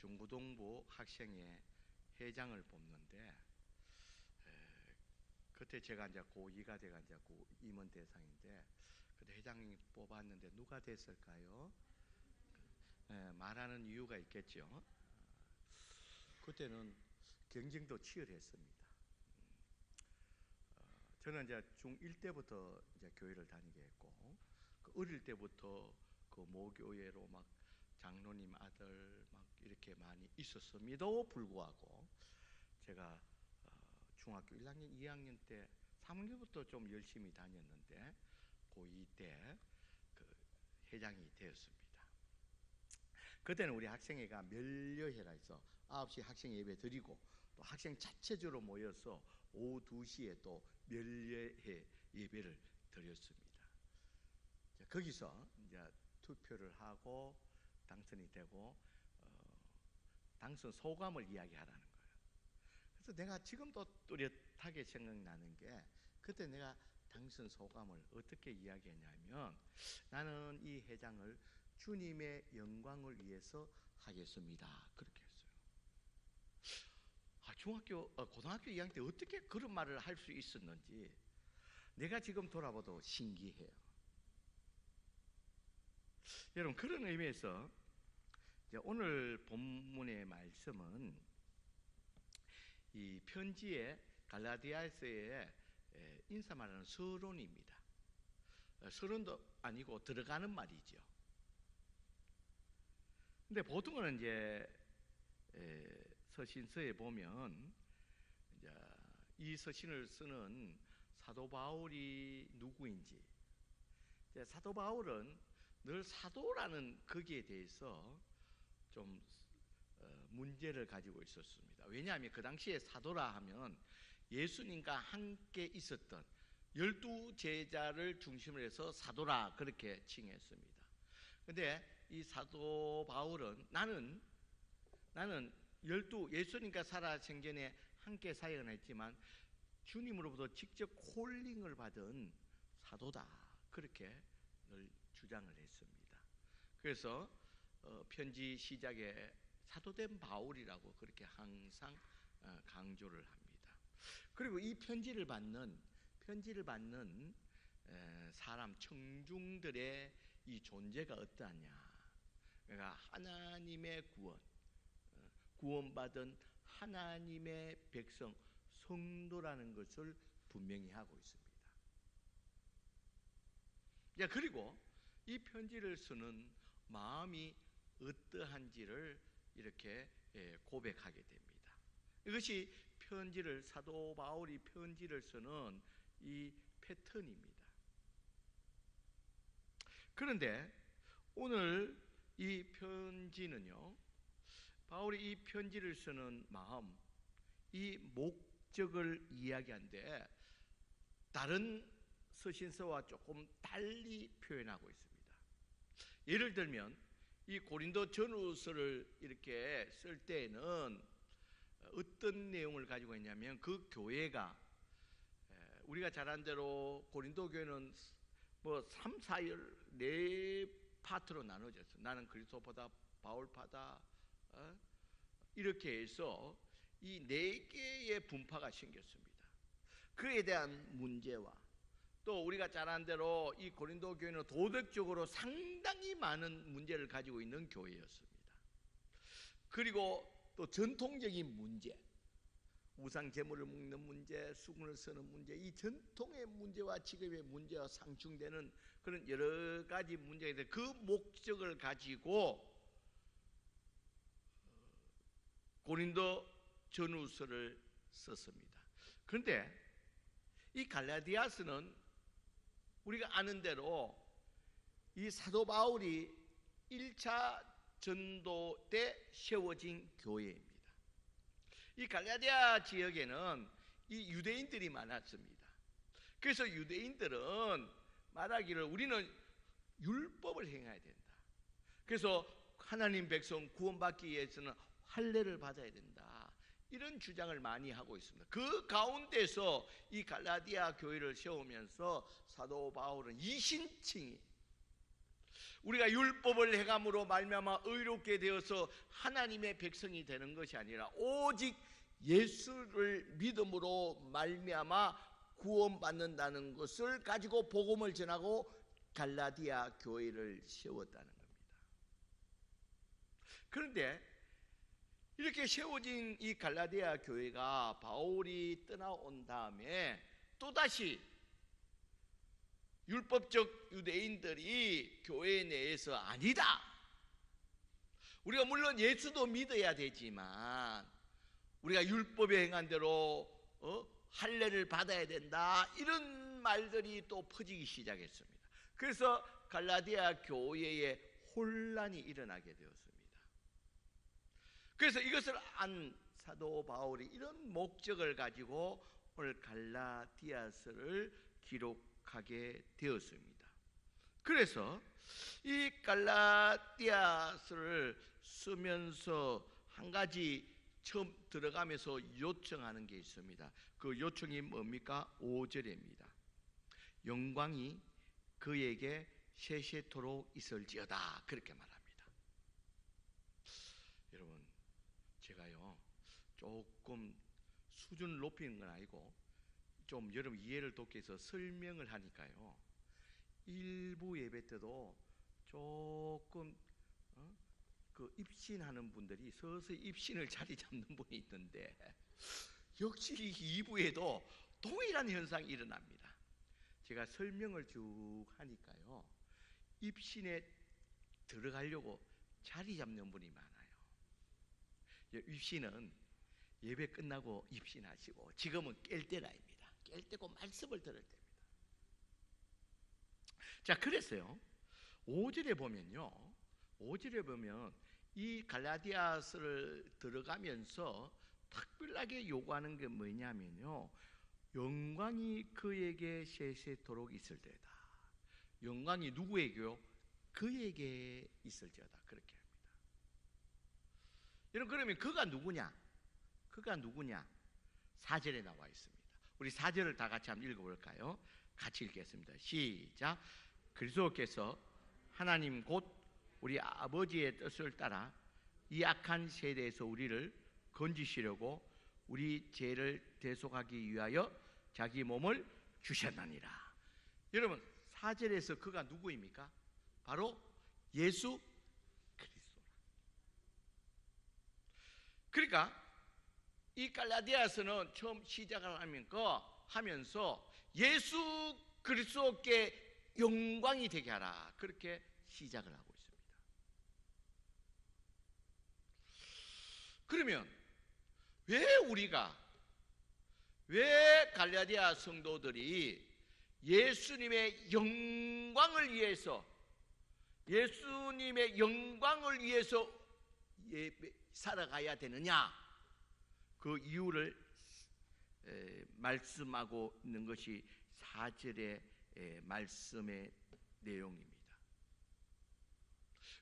중고등부 학생회 회장을 뽑는데 그때 제가 이제 고2가 돼가 이제 임원 대상인데 그때 회장이 뽑았는데 누가 됐을까요? 말하는 이유가 있겠죠. 그때는 경쟁도 치열했습니다. 저는 이제 중1 때부터 이제 교회를 다니게 했고, 그 어릴 때부터 그 모교회로 막 장로님 아들 막 이렇게 많이 있었음에도 불구하고 제가 중학교 1학년, 2학년 때 3학년부터 좀 열심히 다녔는데 고2 때 그 회장이 되었습니다. 그때는 우리 학생회가 멸려회라 해서 9시 학생 예배 드리고 또 학생 자체적으로 모여서 오후 2시에 또 멸려회 예배를 드렸습니다. 거기서 이제 투표를 하고 당선이 되고 당선 소감을 이야기하라는 거예요. 그래서 내가 지금도 또렷하게 생각나는 게 그때 내가 당선 소감을 어떻게 이야기했냐면 나는 이 회장을 주님의 영광을 위해서 하겠습니다. 그렇게 했어요. 고등학교 2학년 때 어떻게 그런 말을 할 수 있었는지 내가 지금 돌아봐도 신기해요. 여러분, 그런 의미에서 오늘 본문의 말씀은 이 편지의 갈라디아서의 인사 말하는 서론입니다. 서론도 아니고 들어가는 말이죠. 근데 보통은 이제 서신서에 보면 이제 이 서신을 쓰는 사도 바울이 누구인지, 사도 바울은 늘 사도라는 거기에 대해서 좀 문제를 가지고 있었습니다. 왜냐하면 그 당시에 사도라 하면 예수님과 함께 있었던 12 제자를 중심으로 해서 사도라 그렇게 칭했습니다. 근데 이 사도 바울은 나는 예수님과 살아 생전에 함께 사역을 했지만 주님으로부터 직접 콜링을 받은 사도다 그렇게 늘 주장을 했습니다. 그래서 편지 시작에 사도된 바울이라고 그렇게 항상 강조를 합니다. 그리고 이 편지를 받는 사람 청중들의 이 존재가 어떠하냐? 그러니까 하나님의 구원받은 하나님의 백성 성도라는 것을 분명히 하고 있습니다. 그리고 이 편지를 쓰는 마음이 어떠한지를 이렇게 고백하게 됩니다. 이것이 사도 바울이 편지를 쓰는 이 패턴입니다. 그런데 오늘 이 편지는요, 바울이 이 편지를 쓰는 마음, 이 목적을 이야기하는데 다른 서신서와 조금 달리 표현하고 있습니다. 예를 들면 이 고린도 전후서를 이렇게 쓸 때에는 어떤 내용을 가지고 있냐면 그 교회가 우리가 잘 아는 대로 고린도 교회는 뭐 3, 4열 4파트로 나눠졌어요. 나는 그리스도보다 바울파다 이렇게 해서 이 4개의 분파가 생겼습니다. 그에 대한 문제와 또 우리가 잘 아는 대로 이 고린도 교회는 도덕적으로 상당히 많은 문제를 가지고 있는 교회였습니다. 그리고 또 전통적인 문제, 우상 제물을 먹는 문제, 수군을 쓰는 문제, 이 전통의 문제와 지금의 문제와 상충되는 그런 여러 가지 문제가 있는데 그 목적을 가지고 고린도 전후서를 썼습니다. 그런데 이 갈라디아서는 우리가 아는 대로 이 사도 바울이 1차 전도 때 세워진 교회입니다. 이 갈라디아 지역에는 이 유대인들이 많았습니다. 그래서 유대인들은 말하기를 우리는 율법을 행해야 된다. 그래서 하나님 백성 구원받기 위해서는 할례를 받아야 된다. 이런 주장을 많이 하고 있습니다. 그 가운데서 이 갈라디아 교회를 세우면서 사도 바울은 이신칭이 우리가 율법을 행함으로 말미암아 의롭게 되어서 하나님의 백성이 되는 것이 아니라 오직 예수를 믿음으로 말미암아 구원받는다는 것을 가지고 복음을 전하고 갈라디아 교회를 세웠다는 겁니다. 그런데 이렇게 세워진 이 갈라디아 교회가 바울이 떠나온 다음에 또다시 율법적 유대인들이 교회 내에서 아니다, 우리가 물론 예수도 믿어야 되지만 우리가 율법에 행한 대로 할례를 받아야 된다, 이런 말들이 또 퍼지기 시작했습니다. 그래서 갈라디아 교회에 혼란이 일어나게 되었습니다. 그래서 이것을 안 사도 바울이 이런 목적을 가지고 오늘 갈라디아서를 기록하게 되었습니다. 그래서 이 갈라디아서를 쓰면서 한 가지 처음 들어가면서 요청하는 게 있습니다. 그 요청이 뭡니까? 5절입니다. 영광이 그에게 세세토록 있을지어다, 그렇게 말합니다. 여러분, 제가요 조금 수준을 높이는 건 아니고 좀 여러분 이해를 돕기 위해서 설명을 하니까요, 일부 예배 때도 조금 그 입신하는 분들이 서서히 입신을 자리 잡는 분이 있는데, 역시 2부에도 동일한 현상이 일어납니다. 제가 설명을 쭉 하니까요, 입신에 들어가려고 자리 잡는 분이 많아요. 입신은 예배 끝나고 입신하시고, 지금은 깰 때라입니다. 깰 때고 말씀을 들을 때입니다. 자, 그래서요 5절에 보면 이 갈라디아서를 들어가면서 특별하게 요구하는 게 뭐냐면요, 영광이 그에게 세세토록 있을 때다. 영광이 누구에게요? 그에게 있을지어다, 그렇게 합니다. 여러분, 그러면 그가 누구냐? 4절에 나와 있습니다. 우리 4절을 다 같이 한번 읽어볼까요? 같이 읽겠습니다. 시작. 그리스도께서 하나님 곧 우리 아버지의 뜻을 따라 이 악한 세대에서 우리를 건지시려고 우리 죄를 대속하기 위하여 자기 몸을 주셨나니라. 여러분, 4절에서 그가 누구입니까? 바로 예수 그리스도라. 그러니까 이 갈라디아서는 처음 시작을 하면서 예수 그리스도께 영광이 되게 하라, 그렇게 시작을 하고 있습니다. 그러면 왜 갈라디아 성도들이 예수님의 영광을 위해서 살아가야 되느냐, 그 이유를 말씀하고 있는 것이 4절의 말씀의 내용입니다.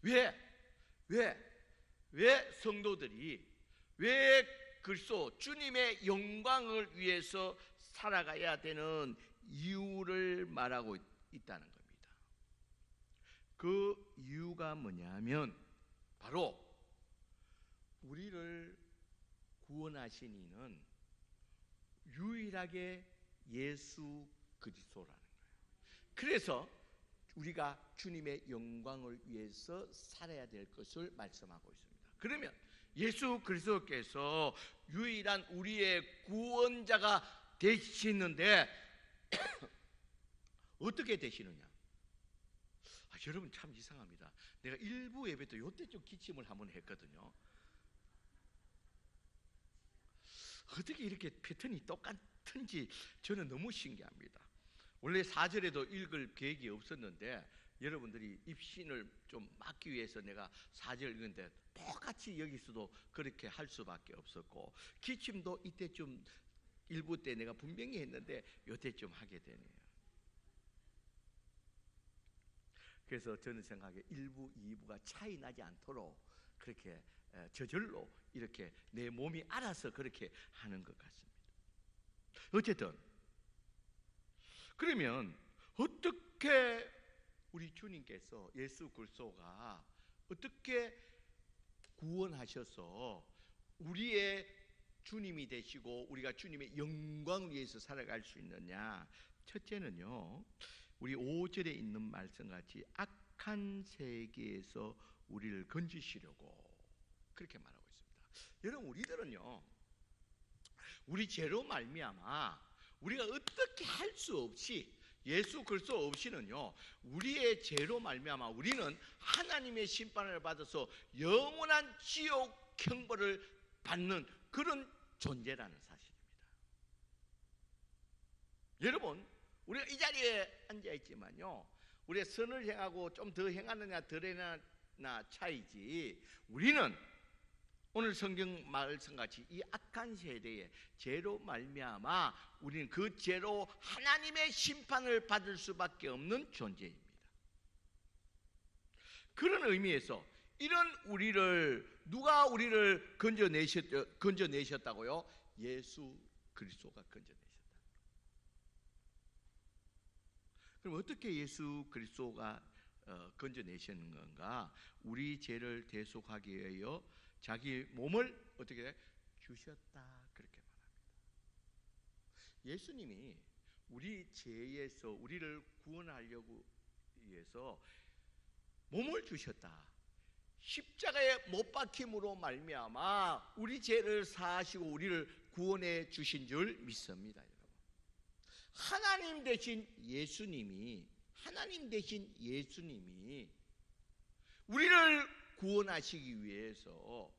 왜 성도들이 그리스도 주님의 영광을 위해서 살아가야 되는 이유를 말하고 있다는 겁니다. 그 이유가 뭐냐면 바로 우리를 구원하신 이는 유일하게 예수 그리스도라는 거예요. 그래서 우리가 주님의 영광을 위해서 살아야 될 것을 말씀하고 있습니다. 그러면 예수 그리스도께서 유일한 우리의 구원자가 되시는데 어떻게 되시느냐? 여러분, 참 이상합니다. 내가 일부 예배 때 이때 좀 기침을 한번 했거든요. 어떻게 이렇게 패턴이 똑같은지 저는 너무 신기합니다. 원래 4절에도 읽을 계획이 없었는데 여러분들이 입신을 좀 막기 위해서 내가 4절 읽는데 똑같이 여기서도 그렇게 할 수밖에 없었고, 기침도 이때쯤 일부 때 내가 분명히 했는데 이때쯤 하게 되네요. 그래서 저는 생각에 1부, 2부가 차이 나지 않도록 그렇게 저절로 이렇게 내 몸이 알아서 그렇게 하는 것 같습니다. 어쨌든 그러면 어떻게 우리 주님께서 예수 그리스도가 어떻게 구원하셔서 우리의 주님이 되시고 우리가 주님의 영광을 위해서 살아갈 수 있느냐? 첫째는요, 우리 5절에 있는 말씀같이 악한 세계에서 우리를 건지시려고 그렇게 말하고 있습니다. 여러분, 우리들은요, 우리 죄로 말미암아 우리가 어떻게 할 수 없이, 예수 그리스도 없이는요, 우리의 죄로 말미암아 우리는 하나님의 심판을 받아서 영원한 지옥 형벌을 받는 그런 존재라는 사실입니다. 여러분, 우리가 이 자리에 앉아 있지만요, 우리가 선을 행하고 좀 더 행하느냐 덜 행하느냐 차이지, 우리는 오늘 성경 말씀같이 이 악한 세대에 죄로 말미암아 우리는 그 죄로 하나님의 심판을 받을 수밖에 없는 존재입니다. 그런 의미에서 이런 우리를, 누가 우리를 건져내셨다고요? 예수 그리스도가 건져내셨다. 그럼 어떻게 예수 그리스도가 건져내시는 건가? 우리 죄를 대속하기 위하여 자기 몸을 어떻게 주셨다, 그렇게 말합니다. 예수님이 우리 죄에서 우리를 구원하려고 위해서 몸을 주셨다. 십자가에 못 박힘으로 말미암아 우리 죄를 사하시고 우리를 구원해 주신 줄 믿습니다, 여러분. 하나님 대신 예수님이 우리를 구원하시기 위해서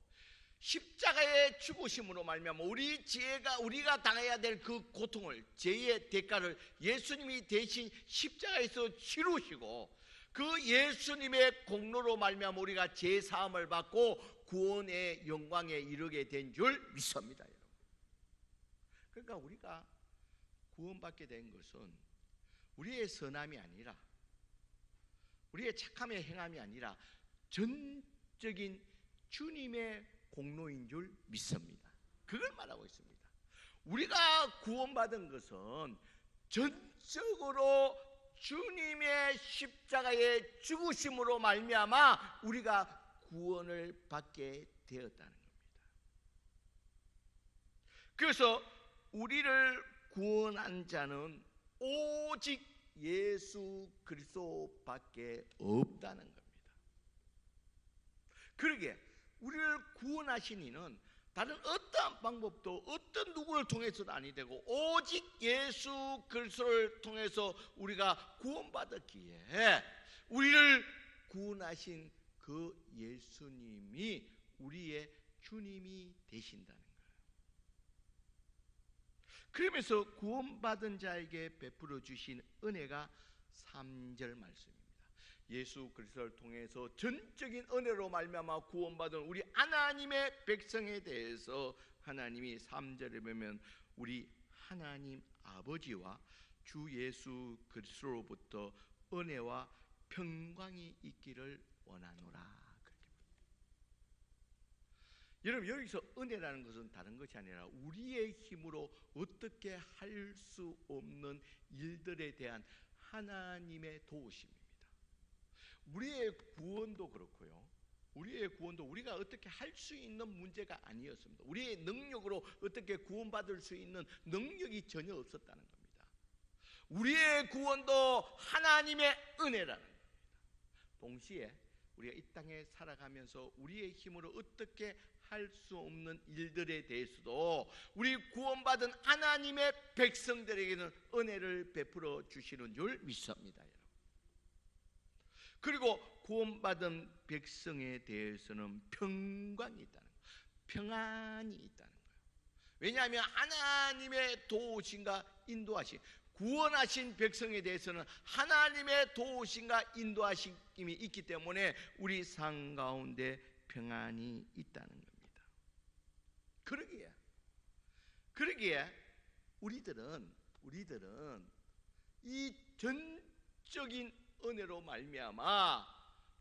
십자가의 죽으심으로 말미암아 우리가 당해야 될 그 고통을, 죄의 대가를 예수님이 대신 십자가에서 치르시고 그 예수님의 공로로 말미암아 우리가 죄 사함을 받고 구원의 영광에 이르게 된 줄 믿습니다, 여러분. 그러니까 우리가 구원받게 된 것은 우리의 선함이 아니라, 우리의 착함의 행함이 아니라 전적인 주님의 공로인 줄 믿습니다. 그걸 말하고 있습니다. 우리가 구원받은 것은 전적으로 주님의 십자가의 죽으심으로 말미암아 우리가 구원을 받게 되었다는 겁니다. 그래서 우리를 구원한 자는 오직 예수 그리스도밖에 없다는 겁니다. 그러게 우리를 구원하신 이는 다른 어떠한 방법도 어떤 누구를 통해서도 아니 되고 오직 예수 그리스도를 통해서 우리가 구원받았기에 우리를 구원하신 그 예수님이 우리의 주님이 되신다는 거예요. 그러면서 구원받은 자에게 베풀어 주신 은혜가 3절 말씀입니다. 예수 그리스도를 통해서 전적인 은혜로 말미암아 구원받은 우리 하나님의 백성에 대해서 하나님이 3절에 보면 우리 하나님 아버지와 주 예수 그리스도로부터 은혜와 평강이 있기를 원하노라. 여러분, 여기서 은혜라는 것은 다른 것이 아니라 우리의 힘으로 어떻게 할 수 없는 일들에 대한 하나님의 도우심입니다. 우리의 구원도 그렇고요, 우리의 구원도 우리가 어떻게 할 수 있는 문제가 아니었습니다. 우리의 능력으로 어떻게 구원받을 수 있는 능력이 전혀 없었다는 겁니다. 우리의 구원도 하나님의 은혜라는 겁니다. 동시에 우리가 이 땅에 살아가면서 우리의 힘으로 어떻게 할 수 없는 일들에 대해서도 우리 구원받은 하나님의 백성들에게는 은혜를 베풀어 주시는 줄 믿습니다, 여러분. 그리고 구원받은 백성에 대해서는 평강이 있다는 거예요. 평안이 있다는 거예요. 왜냐하면 하나님의 도우심과 인도하심, 구원하신 백성에 대해서는 하나님의 도우심과 인도하심이 있기 때문에 우리 삶 가운데 평안이 있다는 겁니다. 그러기에 우리들은 이 전적인 은혜로 말미암아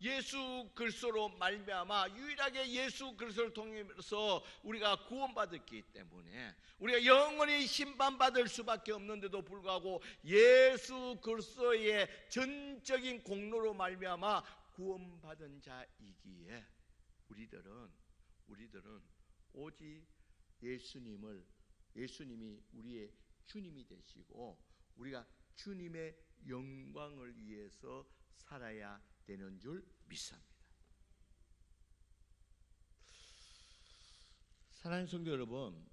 예수 그리스도로 말미암아 유일하게 예수 그리스도를 통해서 우리가 구원받았기 때문에 우리가 영원히 심판받을 수밖에 없는데도 불구하고 예수 그리스도의 전적인 공로로 말미암아 구원받은 자이기에 우리들은 오직 예수님이 우리의 주님이 되시고 우리가 주님의 영광을 위해서 살아야 되는 줄 믿습니다. 사랑하는 성도 여러분,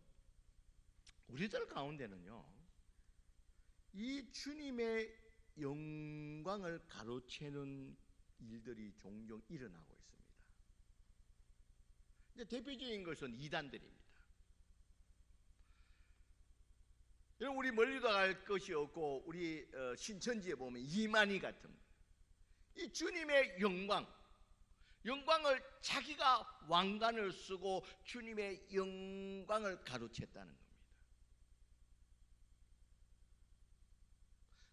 우리들 가운데는요, 이 주님의 영광을 가로채는 일들이 종종 일어나고 있습니다. 이제 대표적인 것은 이단들입니다. 여러분, 우리 멀리도 갈 것이 없고 우리 신천지에 보면 이만희 같은 이 주님의 영광을 자기가 왕관을 쓰고 주님의 영광을 가로챘다는 겁니다.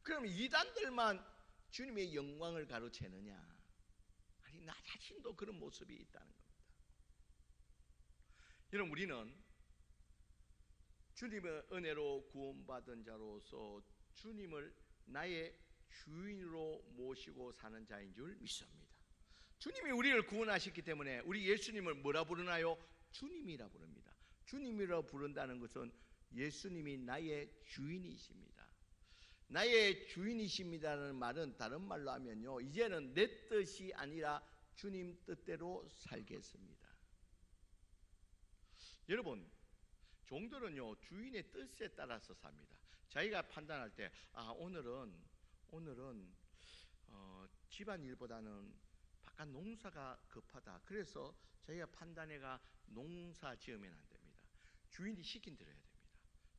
그럼 이단들만 주님의 영광을 가로채느냐? 아니, 나 자신도 그런 모습이 있다는 겁니다. 여러분, 우리는 주님의 은혜로 구원받은 자로서 주님을 나의 주인으로 모시고 사는 자인 줄 믿습니다. 주님이 우리를 구원하셨기 때문에 우리 예수님을 뭐라 부르나요? 주님이라 부릅니다. 주님이라 부른다는 것은 예수님이 나의 주인이십니다. 나의 주인이십니다라는 말은 다른 말로 하면요, 이제는 내 뜻이 아니라 주님 뜻대로 살겠습니다. 여러분, 종들은요 주인의 뜻에 따라서 삽니다. 자기가 판단할 때 오늘은 집안일보다는 바깥 농사가 급하다. 그래서 자기가 판단해가 농사 지으면 안 됩니다. 주인이 시킨 대로 해야 됩니다.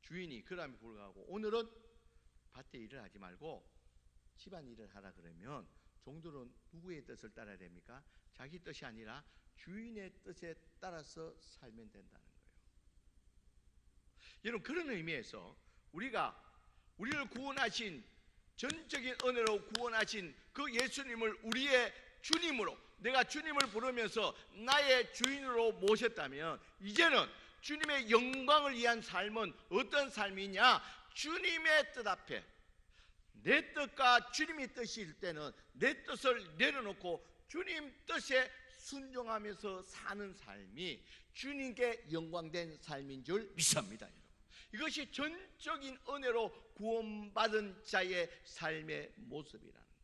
주인이 그럼에 불구하고 오늘은 밭에 일을 하지 말고 집안일을 하라 그러면 종들은 누구의 뜻을 따라야 됩니까? 자기 뜻이 아니라 주인의 뜻에 따라서 살면 된다는 거예요. 여러분, 그런 의미에서 우리를 구원하신 전적인 은혜로 구원하신 그 예수님을 우리의 주님으로, 내가 주님을 부르면서 나의 주인으로 모셨다면 이제는 주님의 영광을 위한 삶은 어떤 삶이냐? 주님의 뜻 앞에 내 뜻과 주님의 뜻일 때는 내 뜻을 내려놓고 주님 뜻에 순종하면서 사는 삶이 주님께 영광된 삶인 줄 믿습니다. 여러분, 이것이 전적인 은혜로 구원받은 자의 삶의 모습이라는 거예요.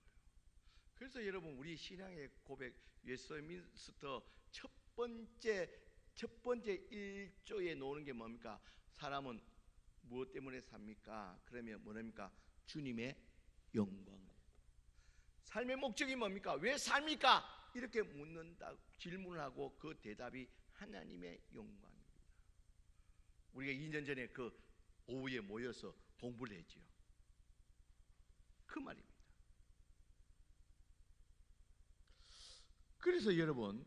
그래서 여러분, 우리 신앙의 고백 웨스트민스터 첫 번째 1조에 놓는 게 뭡니까? 사람은 무엇 때문에 삽니까? 그러면 뭐랍니까? 주님의 영광. 삶의 목적이 뭡니까? 왜 삽니까? 이렇게 묻는다, 질문을 하고 그 대답이 하나님의 영광입니다. 우리가 2년 전에 그 오후에 모여서 공부를 했지요. 그 말입니다. 그래서 여러분,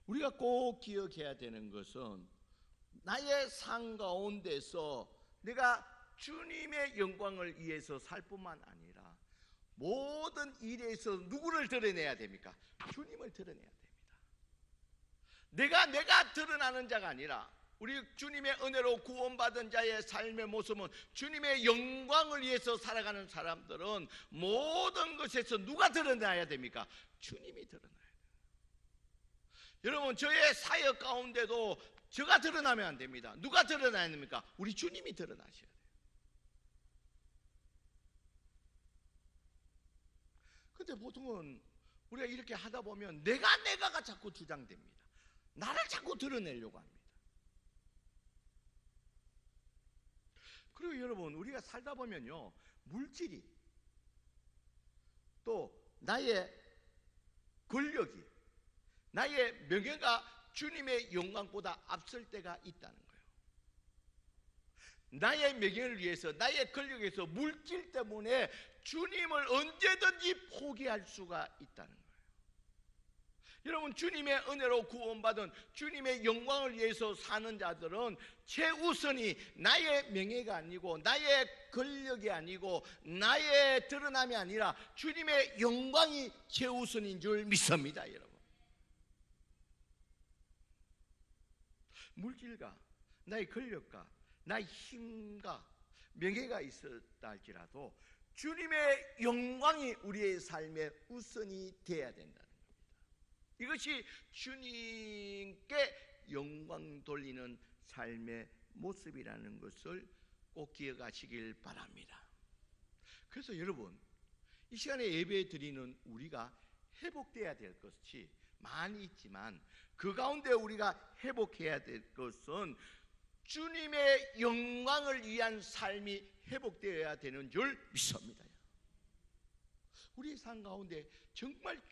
우리가 꼭 기억해야 되는 것은 나의 삶 가운데서 내가 주님의 영광을 위해서 살 뿐만 아니라 모든 일에서 누구를 드러내야 됩니까? 주님을 드러내야 됩니다. 내가 드러나는 자가 아니라 우리 주님의 은혜로 구원받은 자의 삶의 모습은 주님의 영광을 위해서 살아가는 사람들은 모든 것에서 누가 드러나야 됩니까? 주님이 드러나야 돼요. 여러분, 저의 사역 가운데도 제가 드러나면 안 됩니다. 누가 드러나야 됩니까? 우리 주님이 드러나셔야 돼요. 근데 보통은 우리가 이렇게 하다 보면 내가가 자꾸 주장됩니다. 나를 자꾸 드러내려고 합니다. 그리고 여러분, 우리가 살다 보면요, 물질이 또 나의 권력이, 나의 명예가 주님의 영광보다 앞설 때가 있다는 거예요. 나의 명예를 위해서, 나의 권력에서 물질 때문에 주님을 언제든지 포기할 수가 있다는 거예요. 여러분, 주님의 은혜로 구원받은 주님의 영광을 위해서 사는 자들은 최우선이 나의 명예가 아니고 나의 권력이 아니고 나의 드러남이 아니라 주님의 영광이 최우선인 줄 믿습니다. 여러분, 물질과 나의 권력과 나의 힘과 명예가 있었다 할지라도 주님의 영광이 우리의 삶의 우선이 되어야 된다는 겁니다. 이것이 주님께 영광 돌리는 삶의 모습이라는 것을 꼭 기억하시길 바랍니다. 그래서 여러분, 이 시간에 예배 드리는 우리가 회복돼야 될 것이 많이 있지만 그 가운데 우리가 회복해야 될 것은 주님의 영광을 위한 삶이 회복되어야 되는 줄 믿습니다. 우리의 삶 가운데 정말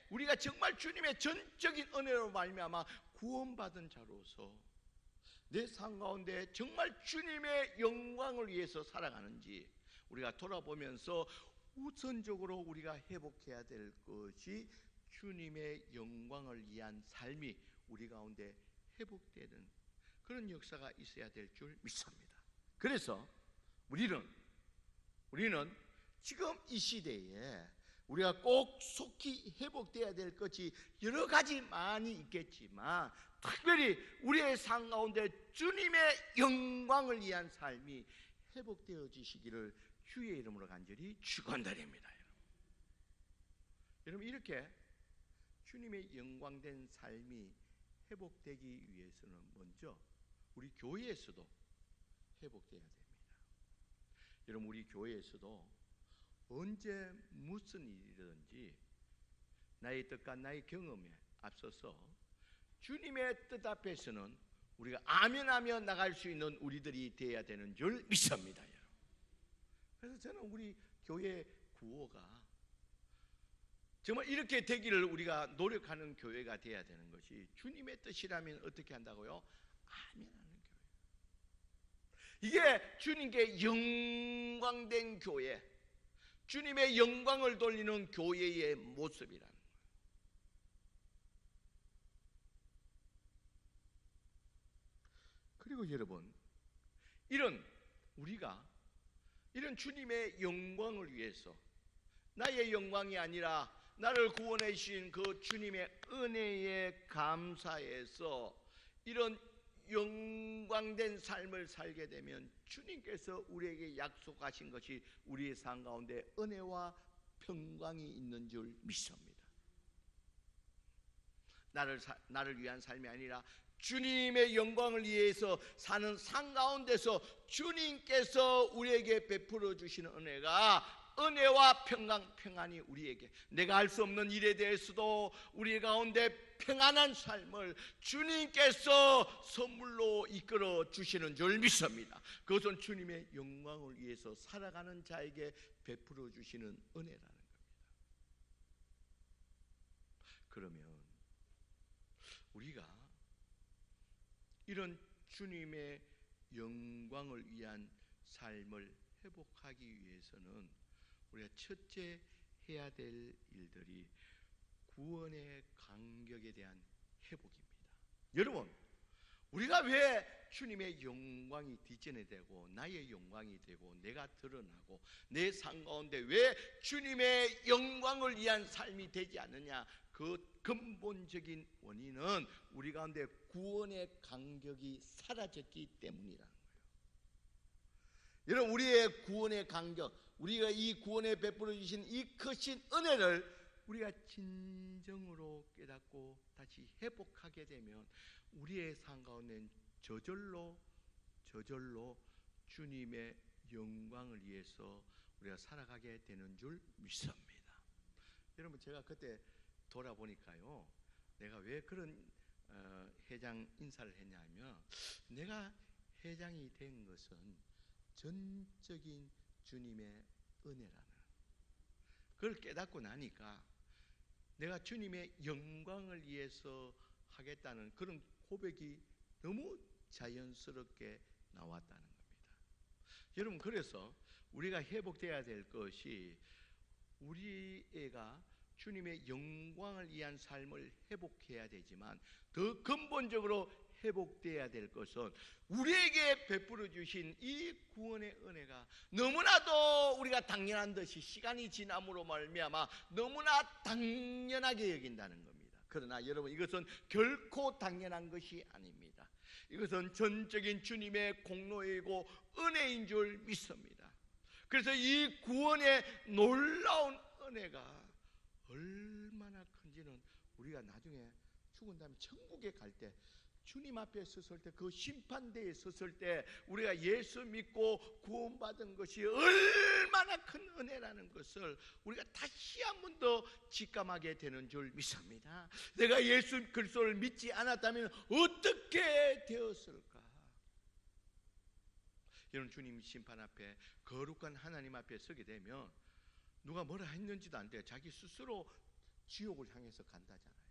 우리가 정말 주님의 전적인 은혜로 말미암아 구원받은 자로서 내 삶 가운데 정말 주님의 영광을 위해서 살아가는지 우리가 돌아보면서 우선적으로 우리가 회복해야 될 것이 주님의 영광을 위한 삶이 우리 가운데 회복되는 그런 역사가 있어야 될 줄 믿습니다. 그래서 우리는 지금 이 시대에 우리가 꼭 속히 회복되어야 될 것이 여러 가지 많이 있겠지만 특별히 우리의 삶 가운데 주님의 영광을 위한 삶이 회복되어지시기를 주의 이름으로 간절히 축원드립니다. 여러분, 이렇게 주님의 영광된 삶이 회복되기 위해서는 먼저 우리 교회에서도 회복되어야 됩니다. 여러분, 우리 교회에서도 언제 무슨 일이든지 나의 뜻과 나의 경험에 앞서서 주님의 뜻 앞에서는 우리가 아멘하며 나갈 수 있는 우리들이 되어야 되는 줄 믿습니다. 그래서 저는 우리 교회 구호가 정말 이렇게 되기를 우리가 노력하는 교회가 되어야 되는 것이 주님의 뜻이라면 어떻게 한다고요? 아멘하는 교회. 이게 주님께 영광된 교회, 주님의 영광을 돌리는 교회의 모습이라는 거예요. 그리고 여러분, 우리가 이런 주님의 영광을 위해서 나의 영광이 아니라 나를 구원해 주신 그 주님의 은혜에 감사해서 이런 영광된 삶을 살게 되면 주님께서 우리에게 약속하신 것이 우리의 삶 가운데 은혜와 평강이 있는 줄 믿습니다. 나를 위한 삶이 아니라 주님의 영광을 위해서 사는 삶 가운데서 주님께서 우리에게 베풀어 주시는 은혜와 평안이 우리에게 내가 할 수 없는 일에 대해서도 우리 가운데 평안한 삶을 주님께서 선물로 이끌어 주시는 줄 믿습니다. 그것은 주님의 영광을 위해서 살아가는 자에게 베풀어 주시는 은혜라는 겁니다. 그러면 우리가 이런 주님의 영광을 위한 삶을 회복하기 위해서는 우리가 첫째 해야 될 일들이 구원의 간격에 대한 회복입니다. 여러분, 우리가 왜 주님의 영광이 뒷전에 되고 나의 영광이 되고 내가 드러나고 내 삶 가운데 왜 주님의 영광을 위한 삶이 되지 않느냐? 그 근본적인 원인은 우리 가운데 구원의 간격이 사라졌기 때문이라는 거예요. 여러분, 우리의 구원의 간격, 우리가 이 구원에 베풀어 주신 이 크신 은혜를 우리가 진정으로 깨닫고 다시 회복하게 되면 우리의 삶 가운데는 저절로 주님의 영광을 위해서 우리가 살아가게 되는 줄 믿습니다. 여러분, 제가 그때 돌아보니까요, 내가 왜 그런 회장 인사를 했냐면, 내가 회장이 된 것은 전적인 주님의 은혜라는 그걸 깨닫고 나니까 내가 주님의 영광을 위해서 하겠다는 그런 고백이 너무 자연스럽게 나왔다는 겁니다. 여러분, 그래서 우리가 회복돼야 될 것이 우리 애가 주님의 영광을 위한 삶을 회복해야 되지만 더 근본적으로 회복돼야 될 것은 우리에게 베풀어 주신 이 구원의 은혜가 너무나도 우리가 당연한 듯이 시간이 지남으로 말미암아 너무나 당연하게 여긴다는 겁니다. 그러나 여러분, 이것은 결코 당연한 것이 아닙니다. 이것은 전적인 주님의 공로이고 은혜인 줄 믿습니다. 그래서 이 구원의 놀라운 은혜가 얼마나 큰지는 우리가 나중에 죽은 다음에 천국에 갈 때, 주님 앞에 섰을 때, 그 심판대에 섰을 때 우리가 예수 믿고 구원받은 것이 얼마나 큰 은혜라는 것을 우리가 다시 한 번 더 직감하게 되는 줄 믿습니다. 내가 예수 그리스도를 믿지 않았다면 어떻게 되었을까? 여러분, 주님 심판 앞에, 거룩한 하나님 앞에 서게 되면 누가 뭐라 했는지도 안 돼요. 자기 스스로 지옥을 향해서 간다잖아요.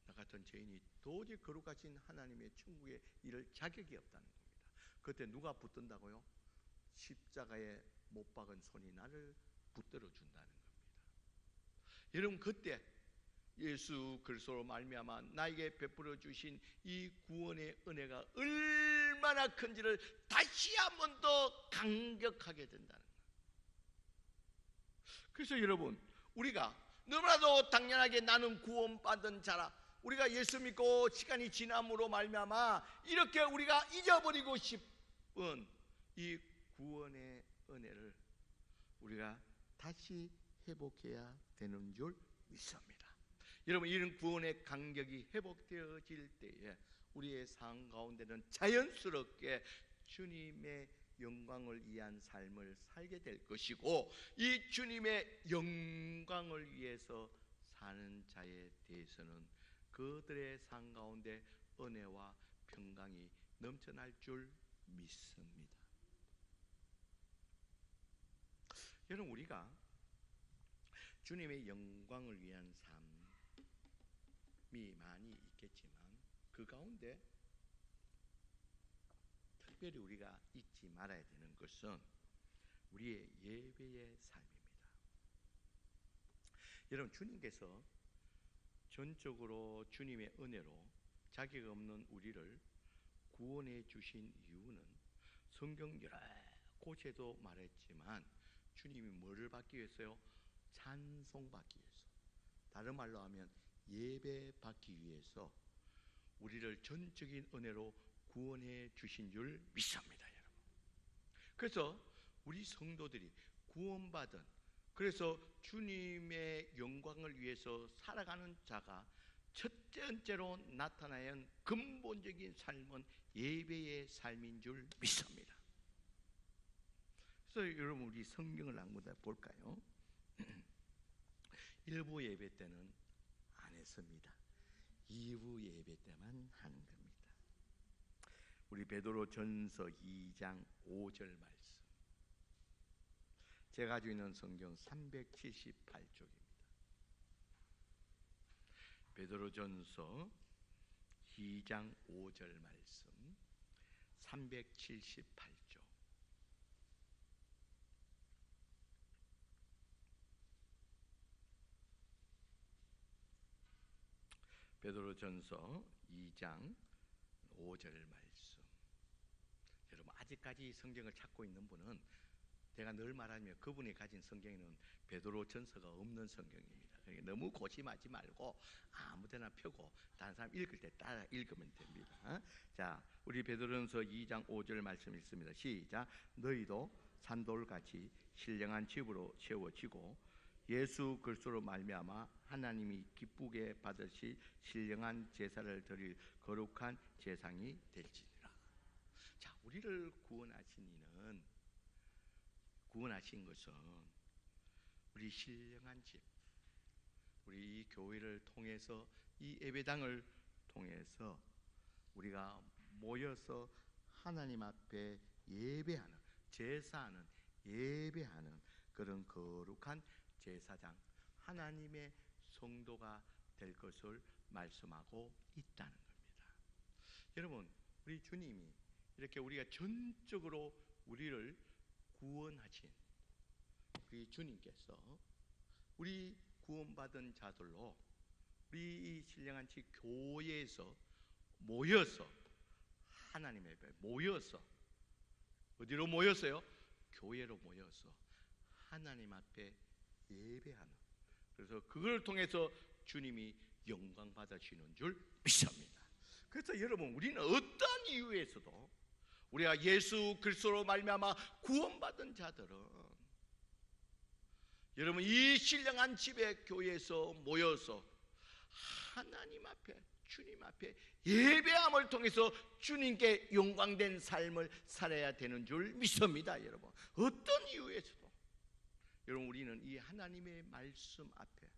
나 같은 죄인이 도저히 거룩하신 하나님의 천국에 이를 자격이 없다는 겁니다. 그때 누가 붙든다고요? 십자가에 못 박은 손이 나를 붙들어 준다는 겁니다. 여러분, 그때 예수 그리스도로 말미암아 나에게 베풀어 주신 이 구원의 은혜가 얼마나 큰지를 다시 한 번 더 감격하게 된다는 거예요. 그래서 여러분, 우리가 너무나도 당연하게 나는 구원받은 자라, 우리가 예수 믿고 시간이 지남으로 말미암아 이렇게 우리가 잊어버리고 싶은 이 구원의 은혜를 우리가 다시 회복해야 되는 줄 믿습니다. 여러분, 이런 구원의 간격이 회복되어질 때에 우리의 삶 가운데는 자연스럽게 주님의 영광을 위한 삶을 살게 될 것이고, 이 주님의 영광을 위해서 사는 자에 대해서는 그들의 삶 가운데 은혜와 평강이 넘쳐날 줄 믿습니다. 여러분, 우리가 주님의 영광을 위한 삶이 많이 있겠지만 그 가운데 특별히 우리가 잊지 말아야 되는 것은 우리의 예배의 삶입니다. 여러분, 주님께서 전적으로 주님의 은혜로 자격 없는 우리를 구원해 주신 이유는 성경 여러 곳에도 말했지만 주님이 뭐를 받기 위해서요? 찬송받기 위해서, 다른 말로 하면 예배 받기 위해서 우리를 전적인 은혜로 구원해 주신 줄 믿습니다, 여러분. 그래서 우리 성도들이 구원받은, 그래서 주님의 영광을 위해서 살아가는 자가 첫째로 나타나야 하는 근본적인 삶은 예배의 삶인 줄 믿습니다. 그래서 여러분, 우리 성경을 한번 볼까요? 일부 예배 때는 안 했습니다. 2부 예배 때만 하는 겁니다. 우리 베드로전서 2장 5절 말씀, 제가 가지고 있는 성경 378쪽입니다. 베드로전서 2장 5절 말씀 378쪽. 베드로전서 2장 5절 말씀. 여러분, 아직까지 성경을 찾고 있는 분은 제가 늘 말하면 그분이 가진 성경에는 베드로전서가 없는 성경입니다. 그러니까 너무 고심하지 말고 아무데나 펴고 다른 사람 읽을 때 따라 읽으면 됩니다. 자, 우리 베드로전서 2장 5절 말씀 읽습니다. 시작. 너희도 산돌같이 신령한 집으로 세워지고 예수 그리스도로 말미암아 하나님이 기쁘게 받으실 신령한 제사를 드릴 거룩한 제상이 될지니라. 자, 우리를 구원하신 것은 우리 신령한 집, 우리 이 교회를 통해서, 이 예배당을 통해서 우리가 모여서 하나님 앞에 예배하는, 제사하는, 예배하는 그런 거룩한 제사장, 하나님의 성도가 될 것을 말씀하고 있다는 겁니다. 여러분, 우리 주님이 이렇게 우리가 전적으로 우리를 구원하신, 그 주님께서 우리 구원받은 자들로 우리 이 신령한 지 교회에서 모여서 하나님의 앞에 모여서 어디로 모였어요? 교회로 모여서 하나님 앞에 예배하는, 그래서 그걸 통해서 주님이 영광 받으시는 줄 믿습니다. 그래서 여러분, 우리는 어떤 이유에서도 우리가 예수 그리스도로 말미암아 구원받은 자들은 여러분 이 신령한 집에 교회에서 모여서 하나님 앞에 주님 앞에 예배함을 통해서 주님께 영광된 삶을 살아야 되는 줄 믿습니다. 여러분, 어떤 이유에서도 여러분 우리는 이 하나님의 말씀 앞에,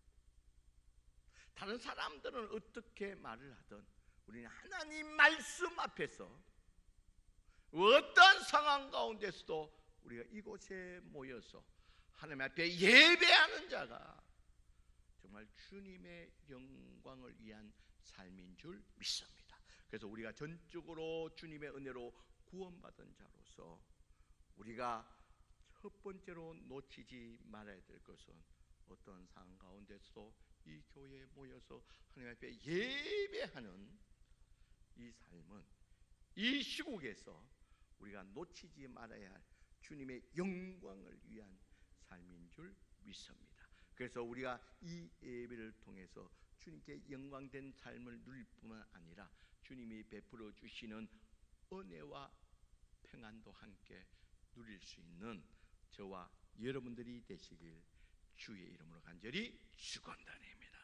다른 사람들은 어떻게 말을 하든 우리는 하나님 말씀 앞에서 어떤 상황 가운데서도 우리가 이곳에 모여서 하나님 앞에 예배하는 자가 정말 주님의 영광을 위한 삶인 줄 믿습니다. 그래서 우리가 전적으로 주님의 은혜로 구원받은 자로서 우리가 첫 번째로 놓치지 말아야 될 것은 어떤 상황 가운데서도 이 교회에 모여서 하나님 앞에 예배하는 이 삶은 이 시국에서 우리가 놓치지 말아야 할 주님의 영광을 위한 삶인 줄 믿습니다. 그래서 우리가 이 예배를 통해서 주님께 영광된 삶을 누릴 뿐만 아니라 주님이 베풀어 주시는 은혜와 평안도 함께 누릴 수 있는 저와 여러분들이 되시길 주의 이름으로 간절히 축원드립니다.